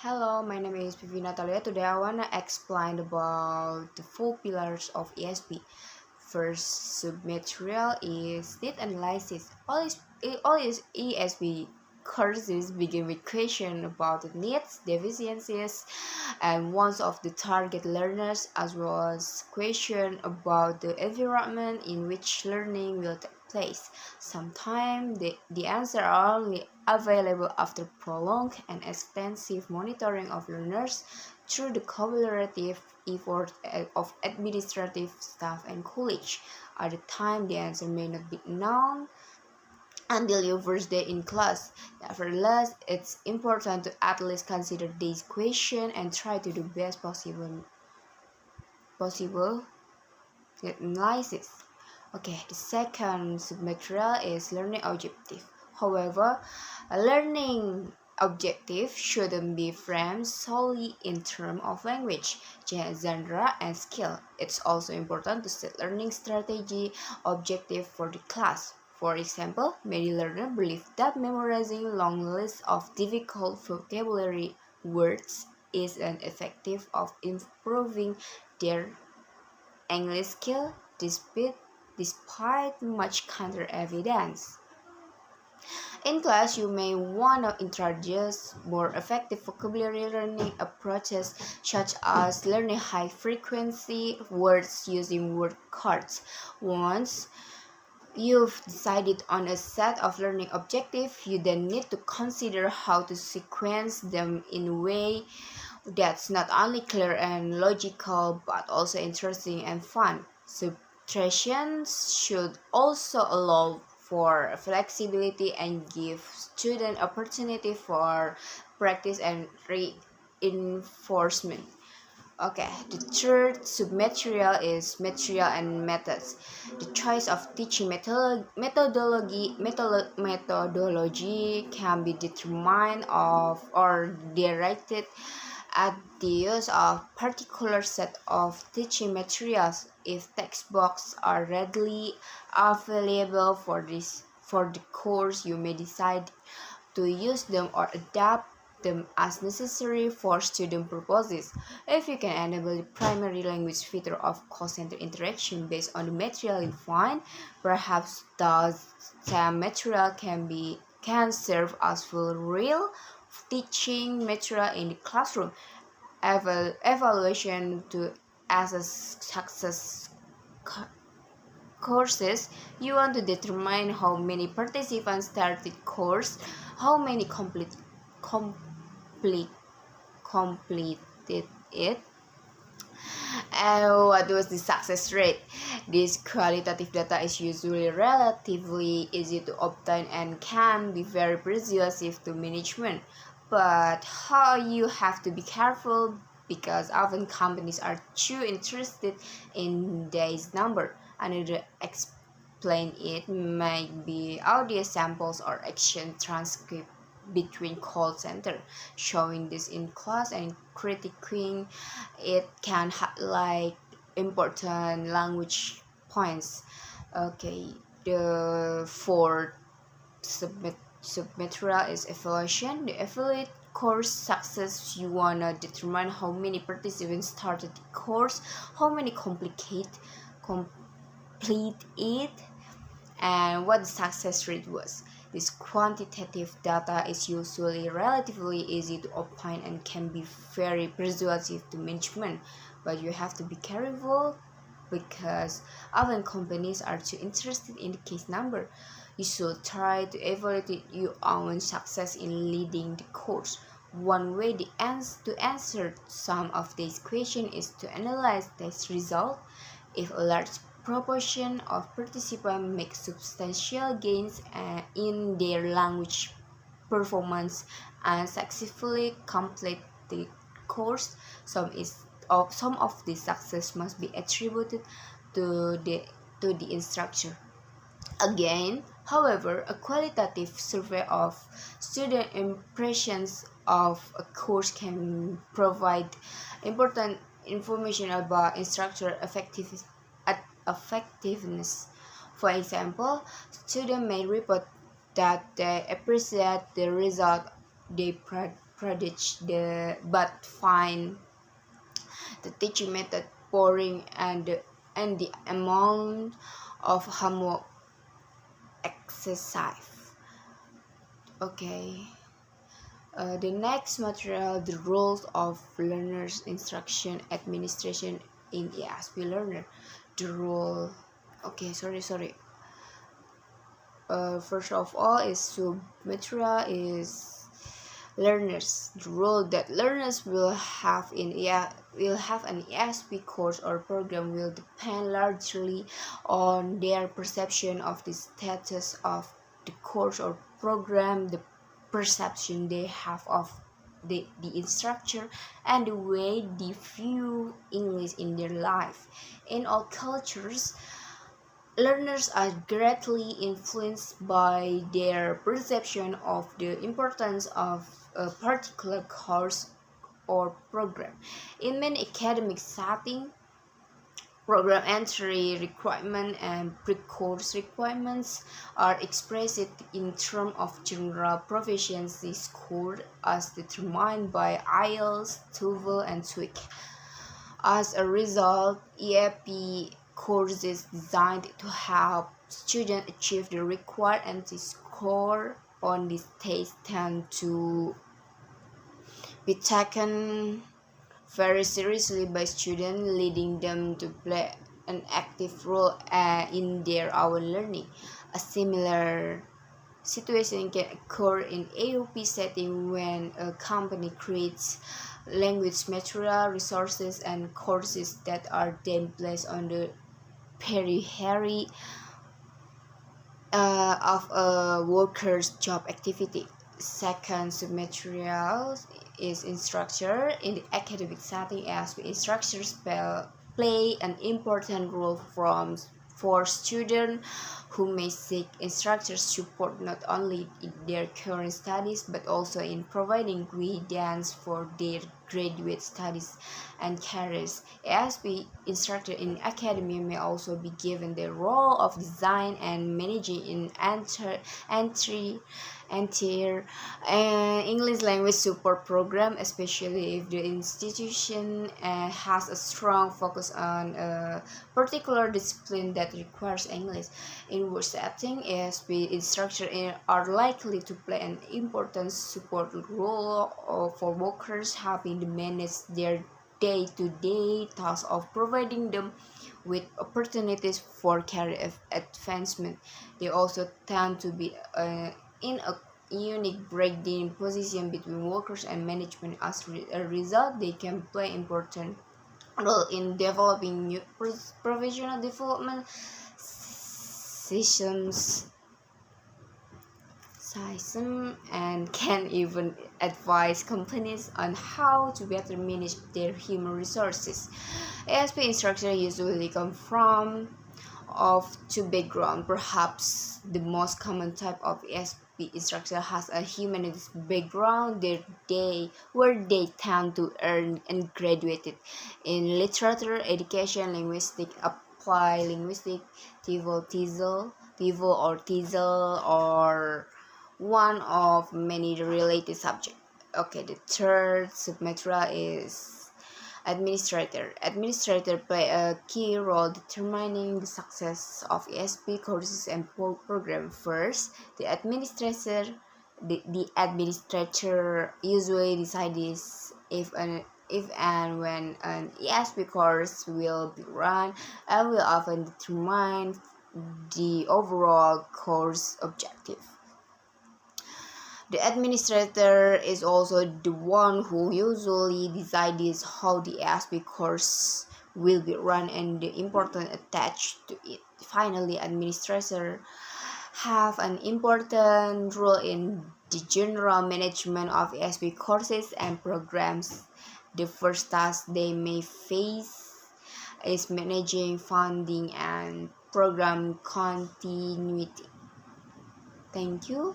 Hello, my name is Vivi Natalia. Today I wanna explain about the four pillars of ESP. First submaterial is need analysis. All is ESP courses begin with questions about the needs, deficiencies, and wants of the target learners, as well as question about the environment in which learning will take place. Sometimes the answer are only available after prolonged and extensive monitoring of learners through the collaborative effort of administrative staff and college. At the time, the answer may not be known until your first day in class. Nevertheless, it's important to at least consider these questions and try to do best possible analysis. Okay, the second submaterial is learning objective. However, a learning objective shouldn't be framed solely in terms of language, genre, and skill. It's also important to set learning strategy objective for the class. For example, many learners believe that memorizing long lists of difficult vocabulary words is an effective of improving their English skill despite much counter evidence. In class, you may want to introduce more effective vocabulary learning approaches, such as learning high frequency words using word cards. Once you've decided on a set of learning objectives, you then need to consider how to sequence them in a way that's not only clear and logical but also interesting and fun. Subtractions should also allow for flexibility and give students opportunity for practice and reinforcement. Okay, the third submaterial is material and methods. The choice of teaching methodology can be determined of or directed at the use of particular set of teaching materials. If textbooks are readily available for the course, you may decide to use them or adapt them as necessary for student purposes. If you can enable the primary language feature of call center interaction based on the material you find, perhaps those same material can serve as full real teaching material in the classroom. Evaluation to assess success courses. You want to determine how many participants started course, how many complete completed it, and what was the success rate. This qualitative data is usually relatively easy to obtain and can be very persuasive to management, but how you have to be careful because often companies are too interested in these number. Another explain it might be audio samples or action transcript between call center. Showing this in class and critiquing it can highlight important language points. Okay, the fourth submaterial is evaluation. The evaluate course success, you wanna determine how many participants started the course, how many complete it, and what the success rate was. This quantitative data is usually relatively easy to obtain and can be very persuasive to management, but you have to be careful because often companies are too interested in the case number. You should try to evaluate your own success in leading the course. One way to answer some of these questions is to analyze this result. If a large proportion of participants make substantial gains in their language performance and successfully complete the course, some of the success must be attributed to the instructor. Again, however, a qualitative survey of student impressions of a course can provide important information about instructor effectiveness. For example, students may report that they appreciate the result they find the teaching method boring and the amount of homework excessive. Okay. The next material, the roles of learners, instruction, administration in ESP learner. The role. Okay, sorry. First of all, is sub material is learners. The role that learners will have an ESP course or program will depend largely on their perception of the status of the course or program, the perception they have of the instructor, and the way they view English in their life. In all cultures, learners are greatly influenced by their perception of the importance of a particular course or program. In many academic settings, program entry requirements and pre-course requirements are expressed in terms of general proficiency score as determined by IELTS, TOEFL, and TOEIC. As a result, EAP courses designed to help students achieve the required entry score on this test tend to be taken very seriously by students, leading them to play an active role in their own learning. A similar situation can occur in AOP setting when a company creates language material, resources, and courses that are then placed on the periphery of a worker's job activity. Second submaterial is instructor. In the academic setting, as instructors play an important role for students who may seek instructors support not only in their current studies but also in providing guidance for their graduate studies and careers. ASP instructor in academia may also be given the role of design and managing in entire English language support program, especially if the institution has a strong focus on a particular discipline that requires English. In work setting, ASP instructors are likely to play an important support role for workers, helping them manage their day-to-day tasks of providing them with opportunities for career advancement. They also tend to be in a unique breakdown position between workers and management. As a result, they can play important role in developing new professional development systems and can even advise companies on how to better manage their human resources. ASP instructors usually come from two backgrounds. Perhaps the most common type of ASP instructor has a humanities background where they tend to earn and graduated in literature, education, linguistics, applied linguistics, TEFL or TESOL, or one of many related subjects. Okay, the third submaterial is administrator. Administrator play a key role determining the success of ESP courses and programs. First, the administrator usually decides if and when an ESP course will be run, and will often determine the overall course objective. The administrator is also the one who usually decides how the ESP course will be run and the importance attached to it. Finally, administrators have an important role in the general management of ESP courses and programs. The first task they may face is managing funding and program continuity. Thank you.